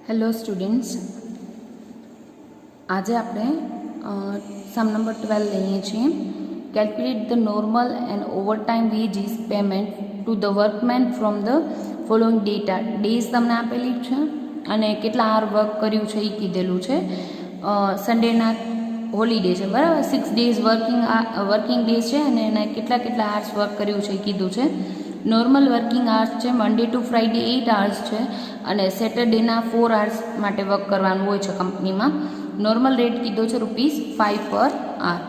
Hello students, આજે આપણે સમ number 12 લઈએ છીએ. Calculate the normal and overtime veggies payment to the workmen from the following data. Days તમને આપેલી છે અને કેટલા આર વર્ક કર્યું છે એ કીધેલું છે. સન્ડેના હોલિડે છે, બરાબર. 6 ડેઝ વર્કિંગ ડેઝ છે અને એના કેટલા આર્સ વર્ક કર્યું છે એ કીધું છે. નોર્મલ વર્કિંગ આર્સ છે મંડે ટુ ફ્રાઈડે 8 આર્સ છે અને સેટરડેના 4 આર્સ માટે વર્ક કરવાનું હોય છે કંપનીમાં. નોર્મલ રેટ કીધો છે ₹5 પર આર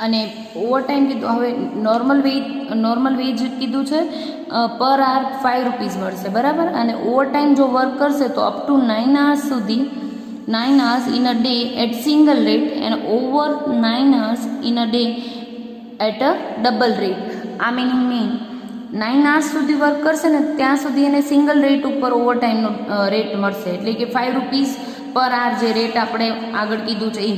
અને ઓવરટાઈમ કીધું. હવે નોર્મલ વેજ કીધું છે પર આર ₹5 મળશે, બરાબર. અને ઓવરટાઈમ જો વર્ક કરશે તો અપ ટુ 9 આર્સ સુધી 9 hours in a day at single rate and over 9 hours in a day at a double rate. આ મીન 9 hours સુધી વર્ક કરશે ને ત્યાં સુધી એને સિંગલ રેટ ઉપર ઓવરટાઈમનો રેટ મળશે, એટલે કે ₹5 પર આર જે રેટ આપણે આગળ કીધું છે એ.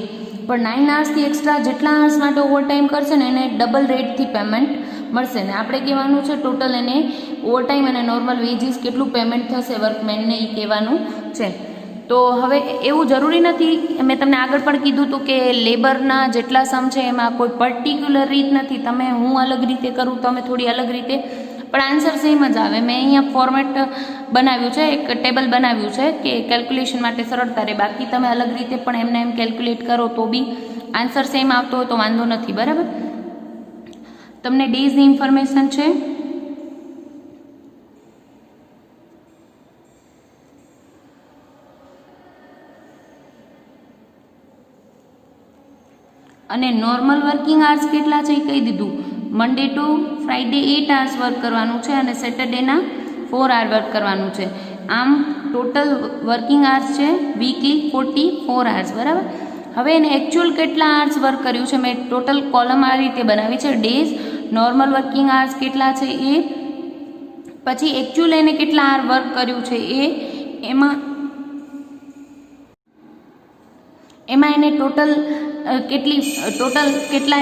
પણ 9 hours એક્સ્ટ્રા જેટલા આર્સ માટે ઓવરટાઈમ કરશે ને એને ડબલ રેટથી પેમેન્ટ મળશે. ને આપણે કહેવાનું છે ટોટલ એને ઓવરટાઈમ અને નોર્મલ વેજીસ કેટલું પેમેન્ટ થશે વર્કમેનને એ કહેવાનું છે. તો હવે એવું જરૂરી નથી, મેં તમને આગળ પણ કીધું હતું કે લેબરના જેટલા સમ છે એમાં કોઈ પર્ટિક્યુલર રીત નથી. હું અલગ રીતે કરું, તમે થોડી અલગ રીતે, પણ આન્સર સેમ જ આવે. મેં અહીંયા ફોર્મેટ બનાવ્યું છે, એક ટેબલ બનાવ્યું છે કે કેલ્ક્યુલેશન માટે સરળતા રહે. બાકી તમે અલગ રીતે પણ એમ કેલ્ક્યુલેટ કરો તો બી આન્સર સેમ આવતો હોય તો વાંધો નથી, બરાબર. તમને ડેઝની ઇન્ફોર્મેશન છે. અને નોર્મલ વર્કિંગ આર્સ કેટલા છે એ કહી દીધું. Monday to Friday 8 hours work કરવાનું છે અને સેટરડેના 4 આર વર્ક કરવાનું છે. આમ ટોટલ વર્કિંગ આર્સ છે વીકલી 44 આર્સ, બરાબર. હવે એને એકચ્યુઅલ કેટલા આર્સ વર્ક કર્યું છે મેં ટોટલ કોલમ આ રીતે બનાવી છે. ડેઝ, નોર્મલ વર્કિંગ આર્સ કેટલા છે એ, પછી એકચ્યુઅલ એને કેટલા આર વર્ક કર્યું છે એ, એમાં એને ટોટલ કેટલા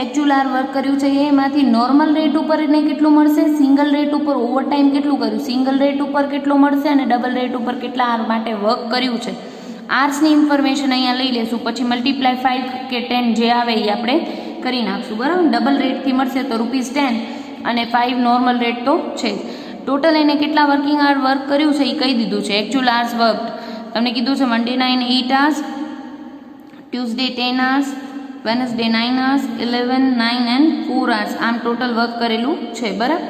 એકચ્યુઅલ આર વર્ક કર્યું છે એમાંથી નોર્મલ રેટ ઉપર એને કેટલું મળશે, સિંગલ રેટ ઉપર ઓવરટાઈમ કેટલું કર્યું, સિંગલ રેટ ઉપર કેટલું મળશે અને ડબલ રેટ ઉપર કેટલા આર માટે વર્ક કર્યું છે. આર્સની ઇન્ફોર્મેશન અહીંયા લઈ લેશું, પછી મલ્ટીપ્લાય 5 કે 10 જે આવે એ આપણે કરી નાખશું, બરાબર. ડબલ રેટથી મળશે તો ₹10 અને 5 નોર્મલ રેટ તો છે. ટોટલ એને કેટલા વર્કિંગ આર વર્ક કર્યું છે એ કહી દીધું છે. એકચ્યુઅલ આર્સ વર્ક તમને કીધું છે મંડેના એને 8 hours, Tuesday 10 hours, Wednesday 9 hours, 11, 9 and 4 hours. આમ ટોટલ વર્ક કરેલું છે, બરાબર.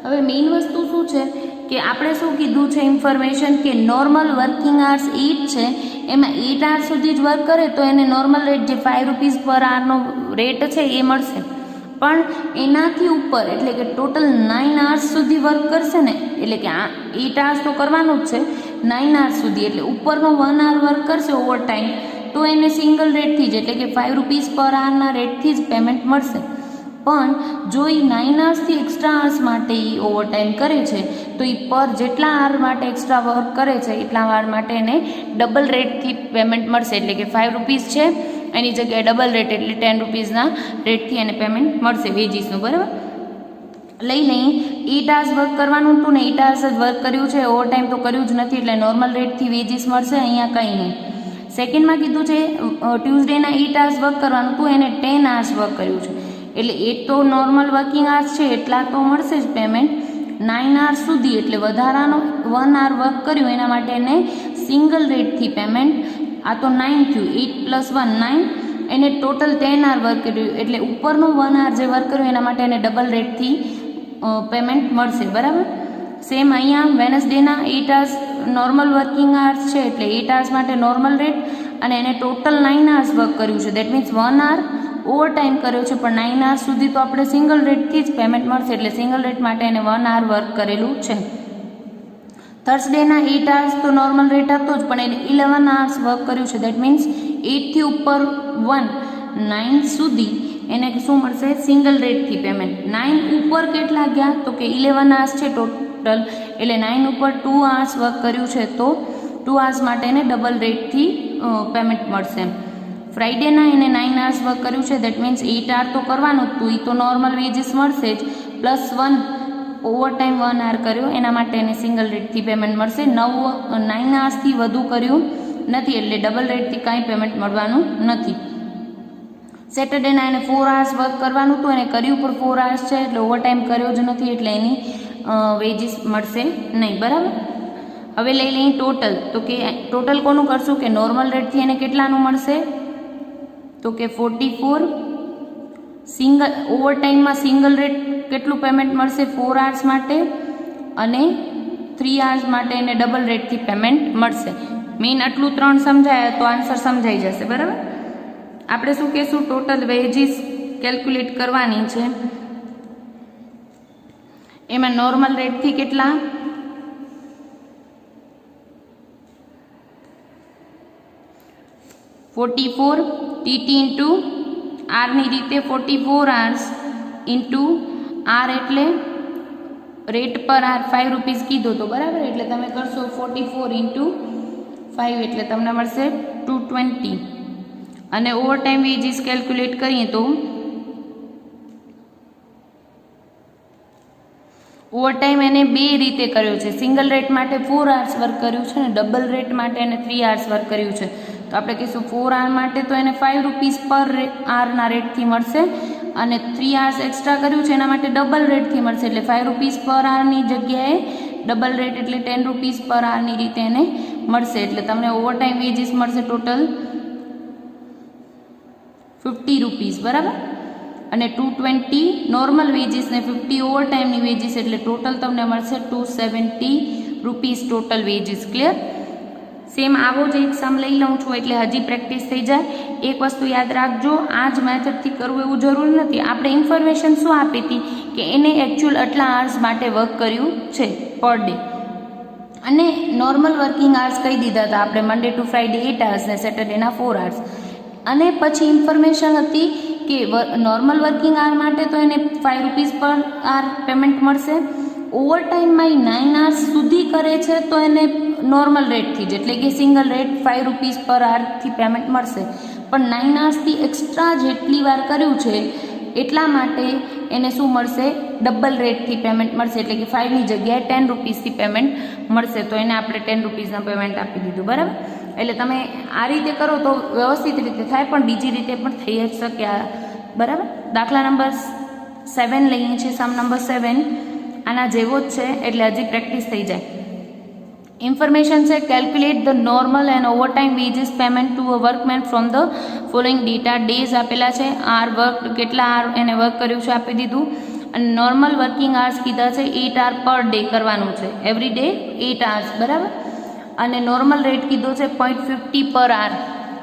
હવે મેઇન વસ્તુ શું છે કે આપણે શું કીધું છે ઇન્ફોર્મેશન કે નોર્મલ વર્કિંગ આર્સ 8 છે, એમાં 8 hours સુધી જ વર્ક કરે તો એને નોર્મલ રેટ જે ₹5 પર આરનો રેટ છે એ મળશે. પણ એનાથી ઉપર એટલે કે ટોટલ 9 hours સુધી વર્ક કરશે ને, એટલે કે 8 hours તો કરવાનું જ છે, 9 hours સુધી એટલે ઉપરનો 1 hour વર્ક કરશે ઓવર ટાઈમ તો એને સિંગલ રેટથી જ એટલે કે ₹5 પર આરના રેટથી જ પેમેન્ટ મળશે. પણ જો એ 9 hours એક્સ્ટ્રા આર્સ માટે એ ઓવરટાઈમ કરે છે તો એ પર જેટલા આર માટે એક્સ્ટ્રા વર્ક કરે છે એટલા વાર માટે એને ડબલ રેટથી પેમેન્ટ મળશે. એટલે કે ₹5 છે એની જગ્યાએ ડબલ રેટ એટલે ₹10 રેટથી એને પેમેન્ટ મળશે વેજીસનું, બરાબર. લઈ લઈએ 8 hours વર્ક કરવાનું હતું ને 8 hours જ વર્ક કર્યું છે, ઓવરટાઈમ તો કર્યું જ નથી એટલે નોર્મલ રેટથી વેજીસ મળશે. અહીંયા કંઈ નહીં. સેકન્ડમાં કીધું છે ટ્યુઝડેના 8 hours વર્ક કરવાનું હતું, એને 10 hours વર્ક કર્યું છે એટલે 8 તો નોર્મલ વર્કિંગ આર્સ છે એટલા તો મળશે જ પેમેન્ટ. 9 hours સુધી એટલે વધારાનો 1 hour વર્ક કર્યું એના માટે એને સિંગલ રેટથી પેમેન્ટ. આ તો 9 થયું, 8 + 1 9, એને ટોટલ 10 hour વર્ક કર્યું એટલે ઉપરનું 1 hour જે વર્ક કર્યું એના માટે એને ડબલ રેટથી પેમેન્ટ મળશે, બરાબર. સેમ અહીંયા વેનસડેના 8 hours નોર્મલ વર્કિંગ આર્સ છે એટલે 8 hours માટે નોર્મલ રેટ અને એને ટોટલ 9 hours વર્ક કર્યું છે. That means 1 hour over time કર્યો છે પણ 9 hours સુધી તો આપણે સિંગલ રેટથી જ પેમેન્ટ મળશે એટલે સિંગલ રેટ માટે એને 1 hour વર્ક કરેલું છે. થર્સડેના 8 hours તો નોર્મલ રેટ હતો જ પણ એને 11 hours વર્ક કર્યું છે. દેટ મીન્સ 8થી ઉપર 1 9 સુધી એને શું મળશે, સિંગલ રેટથી પેમેન્ટ. 9 ઉપર કેટલા ગયા તો કે 11 hours છે ટોટલ એટલે 9 ઉપર 2 hours વર્ક કર્યું છે તો 2 hours માટે એને ડબલ રેટથી પેમેન્ટ મળશે. ફ્રાઈડેના એને 9 hours વર્ક કર્યું છે. દેટ મીન્સ 8 hour તો કરવાનું જ હતું, એ તો નોર્મલ વેજીસ મળશે જ, +1 ઓવર ટાઈમ 1 hour કર્યો એના માટે એને સિંગલ રેટથી પેમેન્ટ મળશે. 9 hours વધુ કર્યું નથી એટલે ડબલ રેટથી કાંઈ પેમેન્ટ મળવાનું નથી. સેટરડેના એને 4 hours વર્ક કરવાનું હતું, એને કર્યું પણ 4 hours છે એટલે ઓવર ટાઈમ કર્યો જ નથી એટલે એની વેજીસ મળશે નહીં. બરાબર. હવે લઈ લઈએ ટોટલ. તો કે ટોટલ કોનું કરશું કે નોર્મલ રેટથી એને કેટલાનું મળશે તો કે 44. સિંગલ ઓવર ટાઈમમાં સિંગલ રેટ કેટલું પેમેન્ટ મળશે 4 hours માટે અને 3 hours માટે એને ડબલ રેટથી પેમેન્ટ મળશે. મેઇન આટલું 3 સમજાય તો આન્સર સમજાઈ જશે. બરાબર. આપણે શું કહેશું ટોટલ વેજીસ કેલ્ક્યુલેટ કરવાની છે. એમાં નોર્મલ રેટથી કેટલા 44 ટીટી ઇન્ટુ આરની રીતે 44 hours ઇન્ટુ આર એટલે રેટ પર આર 5 રૂપીસ કીધો તો. બરાબર. એટલે તમે કરશો 44 ઇન્ટુ 5 એટલે તમને મળશે 220. અને ઓવર ટાઈમ વેજીસ કેલ્ક્યુલેટ કરીએ તો ઓવર ટાઈમ એને બે રીતે કર્યો છે. સિંગલ રેટ માટે 4 hours વર્ક કર્યું છે અને ડબલ રેટ માટે એને 3 hours વર્ક કર્યું છે. તો આપણે કહીશું 4 hour માટે તો એને 5 રૂપીસ પર આવરના રેટથી મળશે અને 3 hours એક્સ્ટ્રા કર્યું છે એના માટે ડબલ રેટથી મળશે એટલે 5 રૂપીસ પર આવરની જગ્યાએ ડબલ રેટ એટલે 10 રૂપીસ પર આવરની રીતે એને મળશે. એટલે તમને ઓવર ટાઈમ વેજીસ મળશે ટોટલ 50 રૂપીસ. બરાબર. અને 220 નોર્મલ વેજીસ ને 50 ઓવર ટાઈમની વેજીસ એટલે ટોટલ તમને મળશે 270 rupees total wages. Clear. Same આવો જ એક સમ લઈ લઉં છું એટલે હજી પ્રેક્ટિસ થઈ જાય. એક વસ્તુ યાદ રાખજો, આ જ મેથડથી કરવું એવું જરૂરી નથી. આપણે ઇન્ફોર્મેશન શું આપી હતી કે એને એકચ્યુઅલ આટલા આર્સ માટે વર્ક કર્યું છે પર ડે અને નોર્મલ વર્કિંગ આર્સ કહી દીધા હતા આપણે મંડે ટુ ફ્રાઈડે 8 hours ને સેટરડેના 4 hours. અને પછી ઇન્ફોર્મેશન હતી કે નોર્મલ વર્કિંગ આર માટે તો એને 5 રૂપીસ પર આર પેમેન્ટ મળશે. ઓવર ટાઈમમાં 9 hours સુધી કરે છે તો એને નોર્મલ રેટથી જ એટલે કે સિંગલ રેટ 5 રૂપીસ પર આવરથી પેમેન્ટ મળશે. પણ 9 hours એક્સ્ટ્રા જેટલી વાર કર્યું છે એટલા માટે એને શું મળશે ડબલ રેટથી પેમેન્ટ મળશે એટલે કે 5ની જગ્યાએ 10 રૂપીસથી પેમેન્ટ મળશે. તો એને આપણે 10 રૂપીસના પેમેન્ટ આપી દીધું. બરાબર. એટલે તમે આ રીતે કરો તો વ્યવસ્થિત રીતે થાય પણ બીજી રીતે પણ થઈ જ શકે. બરાબર. દાખલા નંબર 7 લઈએ છીએ. સમ નંબર 7 આના જેવો જ છે એટલે હજી પ્રેક્ટિસ થઈ જાય. ઇન્ફોર્મેશન છે calculate the normal and over time veggies payment to a workmen from the following data. Days આપેલા છે, આર વર્ક કેટલા આર એને વર્ક કર્યું છે આપી દીધું અને નોર્મલ વર્કિંગ આર્સ કીધા છે 8 hours પર ડે કરવાનું છે. Every day 8 hours. બરાબર. અને નોર્મલ રેટ કીધો છે 0.50 per hour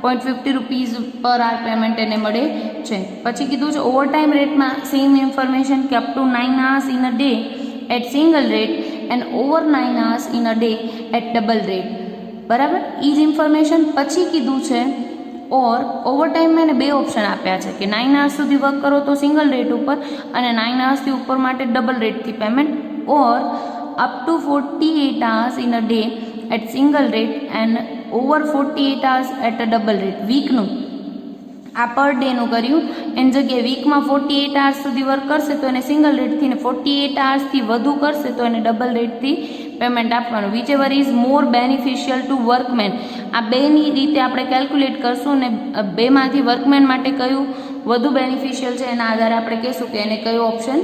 0.50 rupees per hour payment એને મળે છે. પછી કીધું છે ઓવર ટાઈમ રેટમાં સેમ ઇન્ફોર્મેશન કે up to 9 hours in a day at single rate and over 9 hours in a day at double rate. બરાબર. એ જ ઇન્ફોર્મેશન પછી કીધું છે ઓર ઓવર ટાઈમમાં એને બે ઓપ્શન આપ્યા છે કે 9 hours સુધી વર્ક કરો તો સિંગલ રેટ ઉપર અને 9 hours ઉપર માટે ડબલ રેટથી payment or up to 48 hours in a day at single rate and over 48 hours at a double rate. વીકનું આ પર ડેનું કર્યું એની જગ્યાએ વીકમાં 48 hours સુધી વર્ક કરશે તો એને સિંગલ રેટથી ને 48 hoursથી વધુ કરશે તો એને ડબલ રેટથી પેમેન્ટ આપવાનું. Whichever is more beneficial to workman. આ બેની રીતે આપણે કેલ્ક્યુલેટ કરશું ને બેમાંથી વર્કમેન માટે કયું વધુ બેનિફિશિયલ છે એના આધારે આપણે કહીશું કે એને કયો ઓપ્શન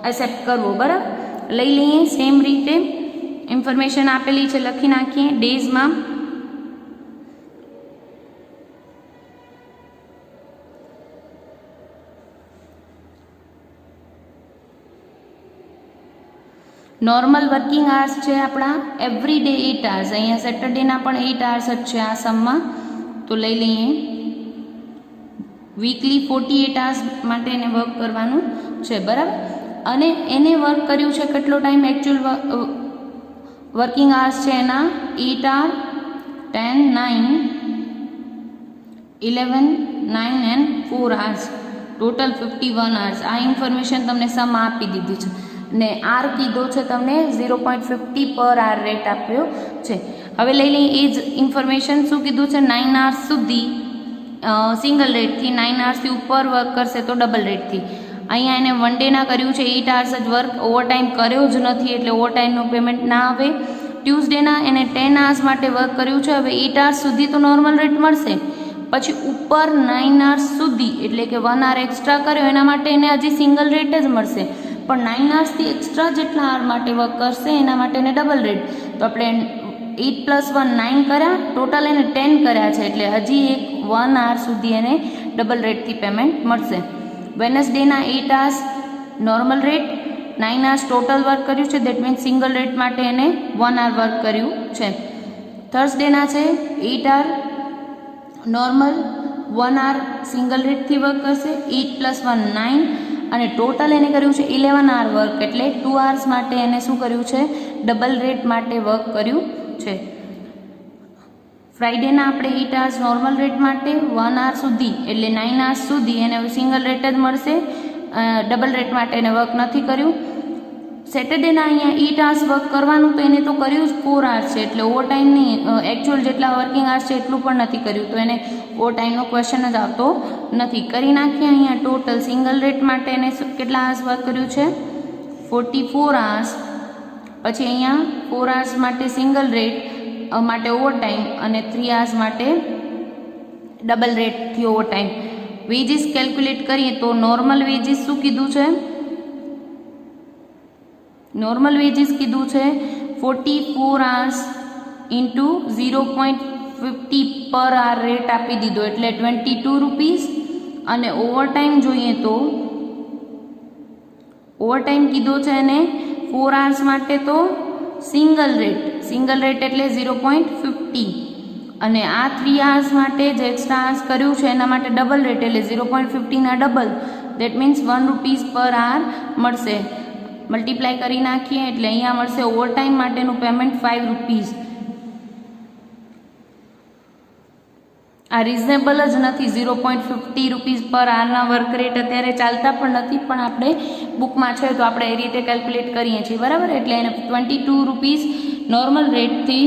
એક્સેપ્ટ કરવો. બરાબર. લઈ લઈએ સેમ રીતે ઇન્ફોર્મેશન આપેલી છે લખી નાખીએ. ડેઝમાં નોર્મલ વર્કિંગ આર્સ છે આપણા એવરી ડે 8 hours. અહીંયા સેટરડેના પણ 8 hours જ છે આ સમમાં. તો લઈ લઈએ વીકલી 48 hours માટે એને વર્ક કરવાનું છે. બરાબર. અને એને વર્ક કર્યું છે કેટલો ટાઈમ એકચ્યુઅલ વર્કિંગ આર્સ છે એના 8 hours 10 9 11 9 and 4 hours total 51 hours. આ ઇન્ફોર્મેશન તમને સમ આપી દીધી છે ને આર કીધો છે તમને 0.50 પર આર રેટ આપ્યો છે. હવે લઈ લઈએ એ જ ઇન્ફોર્મેશન શું કીધું છે 9 hours સુધી સિંગલ રેટથી 9 hours ઉપર વર્ક કરશે તો ડબલ રેટથી અહીંયા એને 1 ડેના કર્યું છે, 8 hours જ વર્ક, ઓવરટાઈમ કર્યો જ નથી એટલે ઓવરટાઈમનું પેમેન્ટ ના આવે. ટ્યુઝડેના એને 10 hours માટે વર્ક કર્યું છે, હવે 8 hours સુધી તો નોર્મલ રેટ મળશે, પછી ઉપર 9 hours સુધી એટલે કે 1 hour એક્સ્ટ્રા કર્યો એના માટે એને હજી સિંગલ રેટ જ મળશે, પણ 9 hoursથી એક્સ્ટ્રા જેટલા hour માટે વર્ક કરશે એના માટે એને ડબલ રેટ. તો આપણે 8 + 1 9 કર્યા, ટોટલ એને 10 કર્યા છે એટલે હજી એક 1 hour સુધી એને ડબલ રેટથી પેમેન્ટ મળશે. વેનસડેના 8 hours normal rate, 9 hours total work કર્યું છે, દેટ મીન્સ સિંગલ રેટ માટે એને 1 hour વર્ક કર્યું છે. થર્સડેના છે 8 hour નોર્મલ, 1 hour સિંગલ રેટથી વર્ક કરશે, 8 + 1 9 અને ટોટલ એને કર્યું છે 11 hour વર્ક એટલે 2 hours માટે એને શું કર્યું છે, ડબલ રેટ માટે વર્ક કર્યું છે. ફ્રાઈડેના આપણે 8 hours નોર્મલ રેટ માટે 1 hour સુધી એટલે 9 hours સુધી એને સિંગલ રેટ જ મળશે, ડબલ રેટ માટે એને વર્ક નથી કર્યું. સેટરડેના અહીંયા 8 hours વર્ક કરવાનું તો એને તો કર્યું જ 4 hours છે એટલે ઓવરટાઈમની એકચ્યુઅલ જેટલા વર્કિંગ hours છે એટલું પણ નથી કર્યું, તો એને ઓવરટાઈમનો ક્વેશ્ચન જ આવતો નથી. કરી નાખીએ અહીંયા ટોટલ સિંગલ રેટ માટે એને કેટલા hours વર્ક કર્યું છે, 44 hours. પછી અહીંયા 4 hours માટે સિંગલ રેટ માટે ઓવરટાઈમ અને 3 hours માટે ડબલ રેટથી ઓવરટાઈમ. વેજીસ કેલ્ક્યુલેટ કરીએ તો નોર્મલ વેજીસ શું કીધું છે, નોર્મલ વેજીસ કીધું છે 44 hours ઇન્ટુ 0.50 પર hour રેટ આપી દીધો એટલે 22 રૂપીસ. અને ઓવરટાઈમ જોઈએ તો ઓવરટાઈમ કીધો છે એને 4 hours માટે તો સિંગલ રેટ એટલે 0.50 અને આ 3 hours માટે જે એક્સ્ટ્રા hours કર્યું છે એના માટે ડબલ રેટ એટલે 0.50ના double, that means 1 rupees per hour મળશે. મલ્ટીપ્લાય કરી નાખીએ એટલે અહીંયા મળશે ઓવરટાઈમ માટેનું પેમેન્ટ 5 રૂપીસ. આ રિઝનેબલ જ નથી, 0.50 રૂપીસ પર hourના વર્ક રેટ અત્યારે ચાલતા પણ નથી, પણ આપણે બુકમાં છે તો આપણે એ રીતે કેલ્ક્યુલેટ કરીએ છીએ, બરાબર. એટલે એને 22 રૂપીસ નોર્મલ રેટથી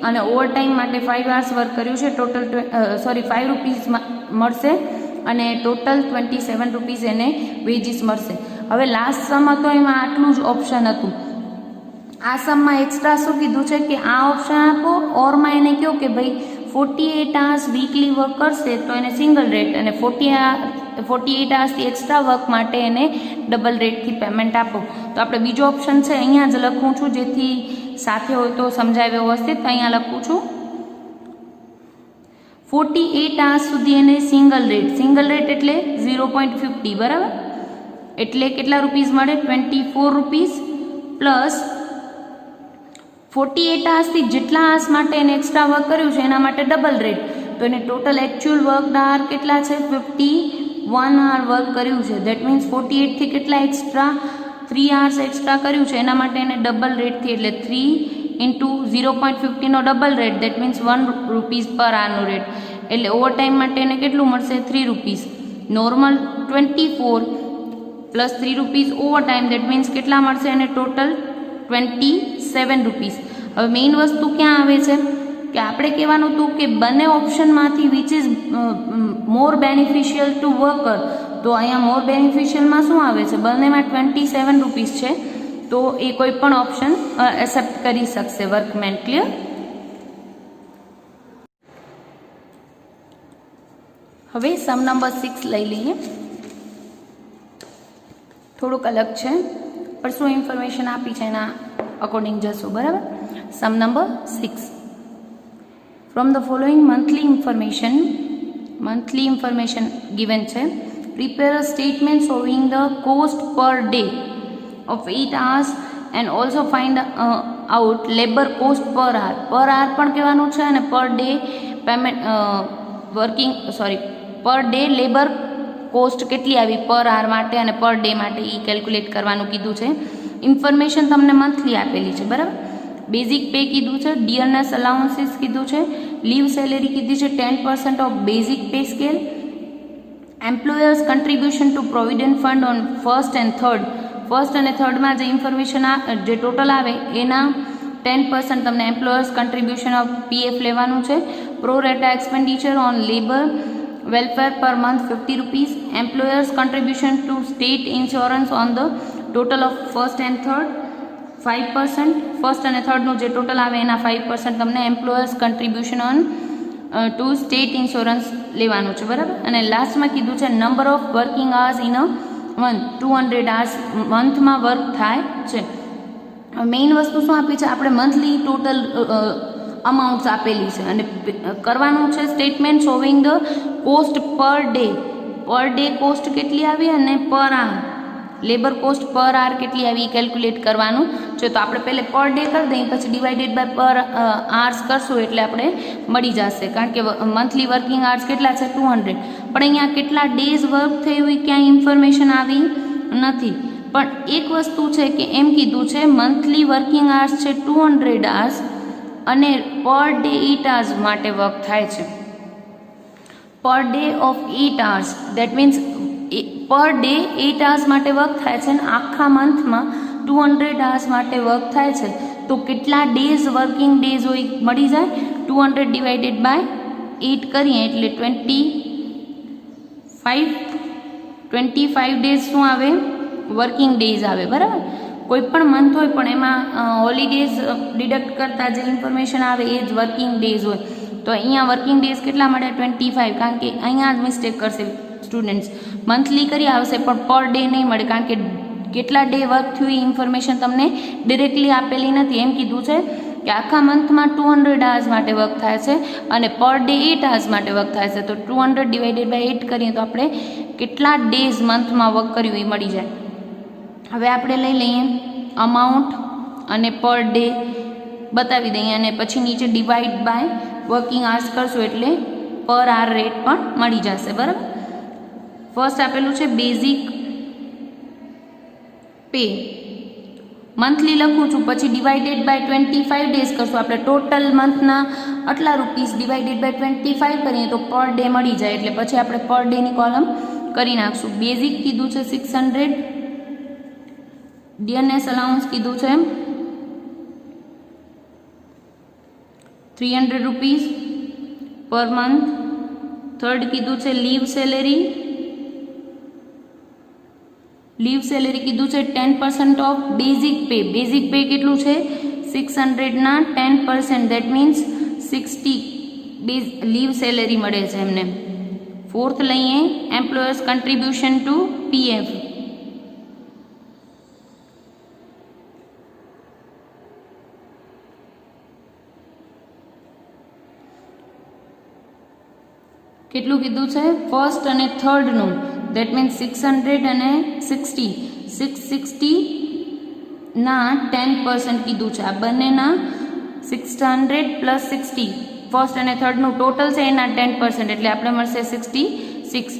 અને ઓવરટાઈમ માટે 5 hours વર્ક કર્યું છે, ટોટલ 5 રૂપીસ મળશે અને ટોટલ 27 રૂપીસ એને વેજીસ મળશે. હવે લાસ્ટ સમમાં તો એમાં આટલું જ ઓપ્શન હતું, આ સમમાં એક્સ્ટ્રા શું કીધું છે કે આ ઓપ્શન આપો, ઓરમાં એને કહો કે ભાઈ 48 hours વીકલી વર્ક કરશે તો એને સિંગલ રેટ અને 48 hours એક્સ્ટ્રા વર્ક માટે એને ડબલ રેટથી પેમેન્ટ આપો. તો આપણે બીજો ઓપ્શન છે અહીંયા જ લખું છું જેથી સાથે હોય તો સમજાય વ્યવસ્થિત. અહીંયા લખું છું 48 hours સુધી એને સિંગલ રેટ એટલે 0.50 બરાબર, એટલે કેટલા રૂપીસ મળે, 24 રૂપીસ પ્લસ 48 hours જેટલા hours માટે એને એક્સ્ટ્રા વર્ક કર્યું છે એના માટે ડબલ રેટ, તો એને ટોટલ એકચ્યુઅલ વર્ક hour કેટલા છે, 51 hour વર્ક કર્યું છે. દેટ મીન્સ 48થી કેટલા એક્સ્ટ્રા, 3 hours એક્સ્ટ્રા કર્યું છે એના માટે એને ડબલ રેટથી એટલે 3 × 0.50નો double rate, that means 1 rupees per hourનો રેટ એટલે ઓવરટાઈમ માટે એને કેટલું મળશે, 3 rupees. Normal 24 plus 3 rupees overtime, that means કેટલા મળશે એને ટોટલ 27 રૂપીસ. હવે મેઇન વસ્તુ ક્યાં આવે છે કે આપણે કહેવાનું હતું કે બંને ઓપ્શનમાંથી which is more beneficial to worker, તો અહીંયા મોર બેનિફિશિયલમાં શું આવે છે, બંનેમાં 27 રૂપીસ છે, તો એ કોઈ પણ ઓપ્શન એક્સેપ્ટ કરી શકશે વર્કમેન. ક્લિયર. હવે સમ નંબર 6 લઈ લઈએ, થોડુંક અલગ છે પણ શું ઇન્ફોર્મેશન આપી છે એના અકોર્ડિંગ જશું, બરાબર. Sum number 6, from the following monthly information given છે. Prepare a statement showing the cost per day of 8 hours and also find out labour cost per hour પણ કહેવાનું છે અને per day payment per day labour cost કેટલી આવી પર hour માટે અને પર ડે માટે એ કેલ્ક્યુલેટ કરવાનું કીધું છે. ઇન્ફોર્મેશન તમને મંથલી આપેલી છે, બરાબર. બેઝિક પે કીધું છે, ડિયરનેસ અલાઉન્સીસ કીધું છે, લીવ સેલેરી કીધી છે 10% of basic pay scale, employers contribution to provident fund on first અને થર્ડમાં જે ઇન્ફોર્મેશન જે ટોટલ આવે એના 10% તમને એમ્પ્લોયર્સ કન્ટ્રીબ્યુશન ઓફ PF લેવાનું છે. Pro rata expenditure on labour welfare per month 50 rupees, employers contribution to state insurance on the total of first and third 5%, first અને થર્ડનું જે ટોટલ આવે એના 5% તમને employers contribution on to state insurance લેવાનું છે, બરાબર. અને લાસ્ટમાં કીધું છે number of working hours in a month 200 hours મંથમાં વર્ક થાય છે. મેઇન વસ્તુ શું આપી છે, આપણે મંથલી ટોટલ અમાઉન્ટ્સ આપેલી છે અને કરવાનું છે statement showing the cost per day cost કેટલી આવી અને પર આવર લેબર કોસ્ટ પર આવર કેટલી આવી કેલ્ક્યુલેટ કરવાનું છે. તો આપણે પહેલે પર ડે કરી દઈએ, પછી ડિવાઇડેડ બાય પર આવર્સ કરશું એટલે આપણે મળી જશે, કારણ કે મંથલી વર્કિંગ આવર્સ કેટલા છે 200, પણ અહીંયા કેટલા ડેઝ વર્ક થયું એ ક્યાંય ઇન્ફોર્મેશન આવી નથી. પણ એક વસ્તુ છે કે એમ કીધું છે મંથલી વર્કિંગ આવર્સ છે 200 આવર્સ અને પર ડે 8 આવર્સ માટે વર્ક થાય છે. પર day of 8 hours that means per day 8 hours માટે વર્ક થાય છે અને આખા મંથમાં 200 આવર્સ માટે વર્ક થાય છે. તો કેટલા ડેઝ વર્કિંગ ડેઝ હોય મળી જાય, 200 ડિવાઇડેડ બાય 8 કરીએ એટલે 25 ડેઝ શું આવે વર્કિંગ ડેઝ આવે, બરાબર. કોઈ પણ મંથ હોય પણ એમાં હોલિડેઝ ડિડક્ટ કરતાં જે ઇન્ફોર્મેશન આવે એ જ વર્કિંગ ડેઝ હોય. તો અહીંયા વર્કિંગ ડેઝ કેટલા મળે 25, કારણ કે અહીંયા જ મિસ્ટેક કરશે સ્ટુડન્ટ્સ, મંથલી કરી આવશે પણ પર ડે નહીં મળે, કારણ કે કેટલા ડે વર્ક થયું એ ઇન્ફોર્મેશન તમને ડિરેક્ટલી આપેલી નથી. એમ કીધું છે કે આખા મંથમાં 200 આવર્સ માટે વર્ક થાય છે અને પર ડે 8 આવર્સ માટે વર્ક થાય છે. તો 200 ડિવાઇડેડ બાય 8 કરીએ તો આપણે કેટલા ડેઝ મંથમાં વર્ક કર્યું એ મળી જાય. હવે આપણે લઈ લઈએ અમાઉન્ટ અને પર ડે બતાવી દઈએ અને પછી નીચે ડિવાઈડ બાય વર્કિંગ આવર્સ કરશું એટલે પર આવર રેટ પણ મળી જશે, બરાબર. ફર્સ્ટ આપેલું છે બેઝિક પે, મંથલી લખું છું, પછી ડિવાઇડેડ બાય 25 ડેઝ કરશું આપણે. ટોટલ મંથના આટલા રૂપીસ ડિવાઇડેડ બાય 25 કરીએ તો પર ડે મળી જાય, એટલે પછી આપણે પર ડેની કોલમ કરી નાખશું. બેઝિક કીધું છે 600, ડિયરનેસ અલાઉન્સ કીધું છે 300 રૂપીસ પર મંથ. થર્ડ કીધું છે લીવ સેલેરી કીધું છે 10% of basic pay. Basic pay કેટલું છે 600ના 10%, દેટ મીન્સ 60 લીવ સેલેરી મળે છે એમને. ફોર્થ લઈએ એમ્પ્લોયર્સ કન્ટ્રીબ્યુશન ટુ પીએફ, કેટલું કીધું છે ફર્સ્ટ અને થર્ડનું, દેટ મીન્સ 600 અને 60, 660ના 10% કીધું છે. આ બંનેના 600 પ્લસ 60 ફર્સ્ટ અને થર્ડનું ટોટલ છે એના 10%, એટલે આપણે મળશે 66.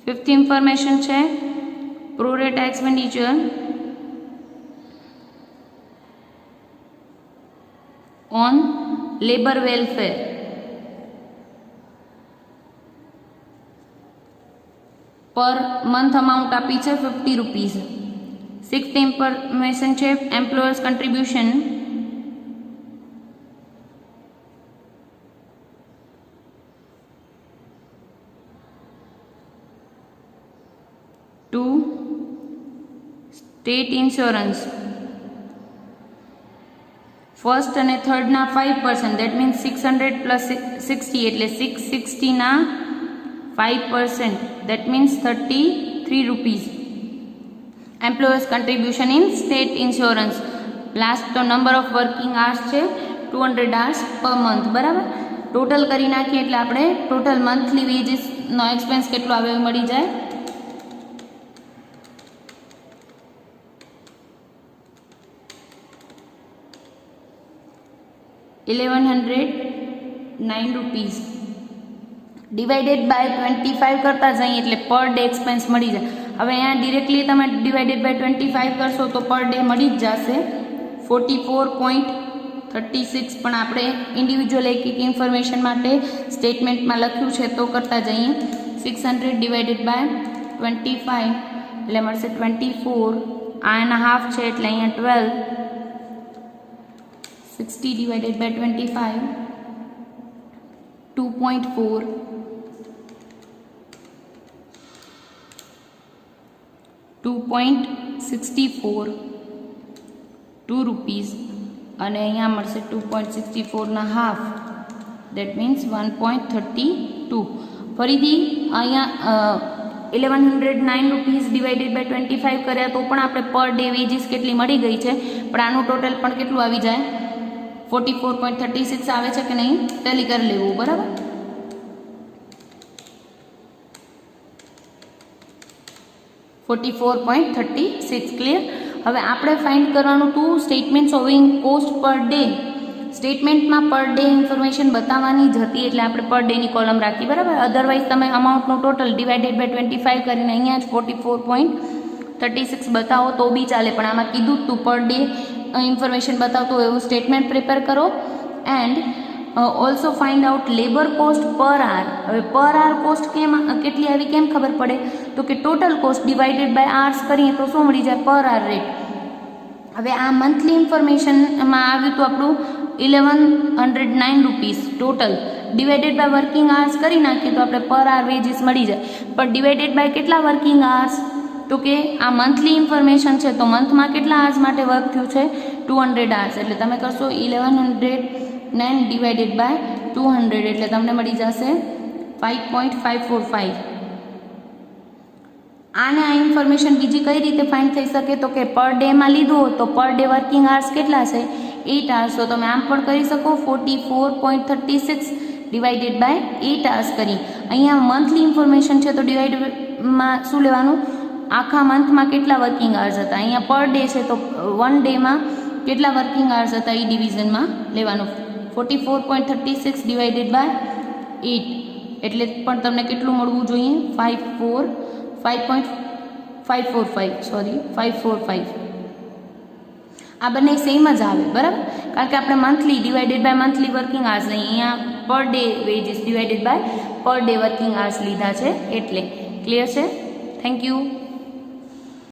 ફિફ્થ ઇન્ફોર્મેશન છે pro rata expenditure on labour welfare. Per month amount આપી છે 50 રૂપીસ. સિક્સ્થ ઇન્ફોર્મેશન છે employers contribution to state insurance. First અને થર્ડના 5%, દેટ મીન્સ 600 પ્લસ 60 એટલે 660ના 5%, that means 33 rupees. Employers contribution in state insurance. Last તો number of working hours છે 200 hours per month, બરાબર. Total કરી નાખીએ એટલે આપણે ટોટલ મંથલી વેજીસનો એક્સપેન્સ કેટલો આવે મળી જાય. ₹1109 ડિવાઇડેડ બાય 25 કરતા જઈએ એટલે પર ડે એક્સપેન્સ મળી જાય. હવે અહીંયા ડિરેક્ટલી તમે ડિવાઇડેડ બાય 25 કરશો તો પર ડે મળી જ જશે 44.36, પણ આપણે ઇન્ડિવિજ્યુઅલ એક ઇન્ફોર્મેશન માટે સ્ટેટમેન્ટમાં લખ્યું છે તો કરતા જઈએ. 600 ડિવાઇડેડ બાય 25 એટલે મળશે 24, આ એના હાફ છે એટલે અહીંયા 12, 60 ડિવાઇડેડ બાય 25 2.4, 2.64 2 રૂપીઝ અને અહીંયા મળશે 2.64 હાફ, દેટ મીન્સ 1.32. ફરીથી અહીંયા 1109 રૂપીઝ ડિવાઇડેડ બાય 25 કર્યા તો પણ આપણે પર ડે વેજીસ કેટલી મળી ગઈ છે, પણ આનું ટોટલ પણ કેટલું આવી જાય 44.36 આવે છે કે નહીં, ટેલી કરી લેવું. બરાબર, $44.36 ક્લિયર. હવે આપણે ફાઇન્ડ કરવાનું હતું statement showing cost per day. સ્ટેટમેન્ટમાં પર ડે ઇન્ફોર્મેશન બતાવવાની જ હતી એટલે આપણે પર ડેની કોલમ રાખી. બરાબર, અધરવાઇઝ તમે અમાઉન્ટનું ટોટલ ડિવાઇડેડ બાય 25 કરીને અહીંયા જ 44.36 બતાવો તો બી ચાલે, પણ આમાં કીધું જ તું પર ડે ઇન્ફોર્મેશન બતાવતો એવું સ્ટેટમેન્ટ પ્રિપેર કરો. And also find out labour cost પર આર. હવે પર આર કોસ્ટ કેટલી આવી કેમ ખબર પડે, તો કે total cost divided by hours કરીએ તો શું મળી જાય, પર આર રેટ. હવે આ મંથલી ઇન્ફોર્મેશનમાં આવ્યું તો આપણું 1109 rupees total, divided by working hours કરી નાખીએ તો આપણે પર આર વેજીસ મળી જાય. પણ ડિવાઇડેડ બાય કેટલા વર્કિંગ આર્સ, તો કે આ મંથલી ઇન્ફોર્મેશન છે તો મંથમાં કેટલા આર્સ માટે વર્ક થયું છે 200 આર્સ. એટલે તમે કરશો 1109 ડિવાઇડેડ બાય 200 એટલે તમને મળી જશે 5.545. આને આ ઇન્ફોર્મેશન બીજી કઈ રીતે ફાઇન્ડ થઈ શકે, તો કે પર ડેમાં લીધું હોય તો પર ડે વર્કિંગ આર્સ કેટલા છે 8 આર્સ. તો તમે આમ પણ કરી શકો 44.36 ડિવાઇડેડ બાય 8 આર્સ કરી. અહીંયા મંથલી ઇન્ફોર્મેશન છે તો ડિવાઇડમાં શું લેવાનું, આખા મંથમાં કેટલા વર્કિંગ આર્સ હતા. અહીંયા પર ડે છે તો 1 ડેમાં કેટલા વર્કિંગ આર્સ હતા એ ડિવિઝનમાં લેવાનું. 44.36 ડિવાઇડેડ બાય 8 એટલે પણ તમને કેટલું મળવું જોઈએ 5.545. આ બંને સેમ જ આવે. બરાબર, કારણ કે આપણે monthly divided by monthly working hours નહીં, અહીંયા per day wages divided by per day working hours લીધા છે એટલે. ક્લિયર છે? Thank you.